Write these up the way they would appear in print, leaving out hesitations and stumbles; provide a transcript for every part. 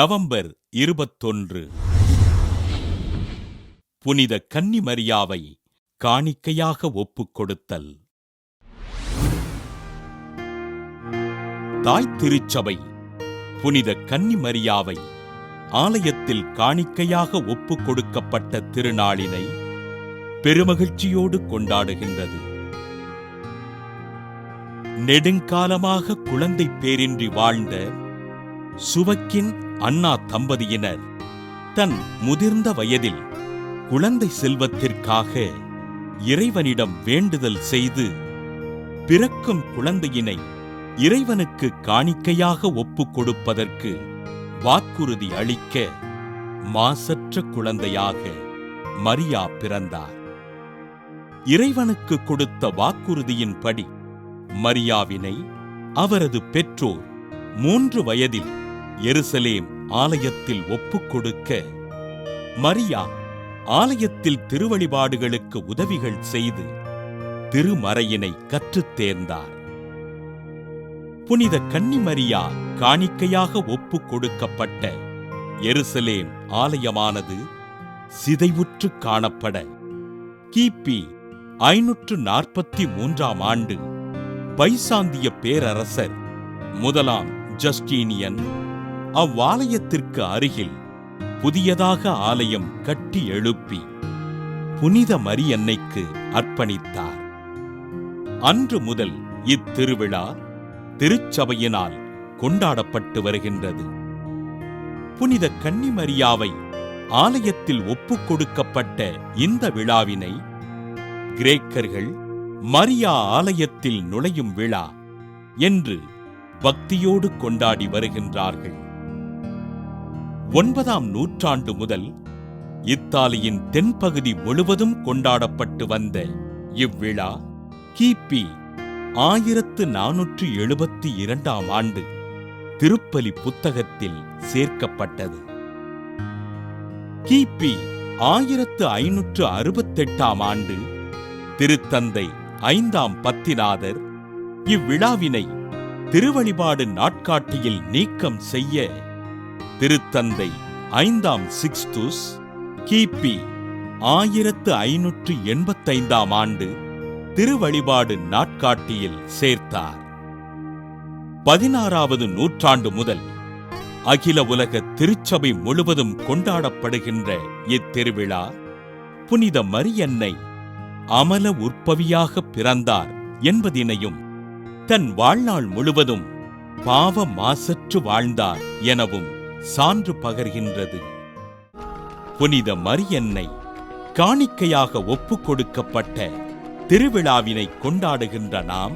November 21. புனித கன்னிமரியாவை காணிக்கையாக ஒப்புக் கொடுத்தல். தாய் திருச்சபை புனித கன்னிமரியாவை ஆலயத்தில் காணிக்கையாக ஒப்புக் கொடுக்கப்பட்ட திருநாளினை பெருமகிழ்ச்சியோடு கொண்டாடுகின்றது. நெடுங்காலமாக குழந்தை பேரின்றி வாழ்ந்த சுவக்கின் அன்னா தம்பதியினர் தன் முதிர்ந்த வயதில் குழந்தை செல்வத்திற்காக இறைவனிடம் வேண்டுதல் செய்து பிறக்கும் குழந்தையினை இறைவனுக்கு காணிக்கையாக ஒப்புக் கொடுப்பதற்கு வாக்குறுதி அளிக்க மாசற்ற குழந்தையாக மரியா பிறந்தார். இறைவனுக்கு கொடுத்த வாக்குறுதியின்படி மரியாவினை அவரது பெற்றோர் 3 வயதில் எருசலேம் ஆலயத்தில் ஒப்புக் கொடுக்க மரியா ஆலயத்தில் திருவழிபாடுகளுக்கு உதவிகள் செய்து திருமறையினை கற்றுத் தேர்ந்தார். புனித கன்னிமரியா காணிக்கையாக ஒப்புக் கொடுக்கப்பட்ட எருசலேம் ஆலயமானது சிதைவுற்று காணப்பட கிபி 543 ஆண்டு பைசாந்திய பேரரசர் முதலாம் ஜஸ்டீனியன் அவ்வாலயத்திற்கு அருகில் புதியதாக ஆலயம் கட்டி எழுப்பி புனித மரியன்னைக்கு அர்ப்பணித்தார். அன்று முதல் இத்திருவிழா திருச்சபையினால் கொண்டாடப்பட்டு வருகின்றது. புனித கன்னிமரியாவை ஆலயத்தில் ஒப்புக் கொடுக்கப்பட்ட இந்த விழாவினை கிரேக்கர்கள் மரியா ஆலயத்தில் நுழையும் விழா என்று பக்தியோடு கொண்டாடி வருகின்றார்கள். 9ஆம் நூற்றாண்டு முதல் இத்தாலியின் தென்பகுதி முழுவதும் கொண்டாடப்பட்டு வந்த இவ்விழா கிபி 1472 ஆண்டு திருப்பலி புத்தகத்தில் சேர்க்கப்பட்டது. கிபி 1568 ஆண்டு திருத்தந்தை 5ஆம் பத்திநாதர் இவ்விழாவினை திருவழிபாடு நாட்காட்டியில் நீக்கம் செய்ய திருத்தந்தை 5ஆம் சிக்ஸ்துஸ் கிபி 1585 ஆண்டு திருவழிபாடு நாட்காட்டியில் சேர்த்தார். 16வது நூற்றாண்டு முதல் அகில உலக திருச்சபை முழுவதும் கொண்டாடப்படுகின்ற இத்திருவிழா புனித மரியன்னை அமல உற்பவியாக பிறந்தார் என்பதினையும் தன் வாழ்நாள் முழுவதும் பாவ மாசற்று வாழ்ந்தார் எனவும் சான்று பகர்கின்றது. புனித மரியன்னை காணிக்கையாக ஒப்புக் கொடுக்கப்பட்ட திருவிழாவினை கொண்டாடுகின்ற நாம்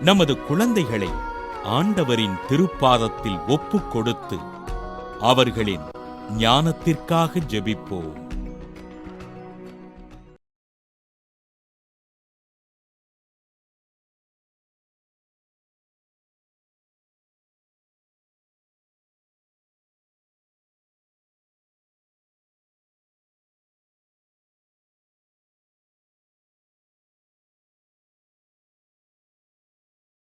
நமது குழந்தைகளை ஆண்டவரின் திருப்பாதத்தில் ஒப்புக் கொடுத்து அவர்களின் ஞானத்திற்காக ஜெபிப்போம்.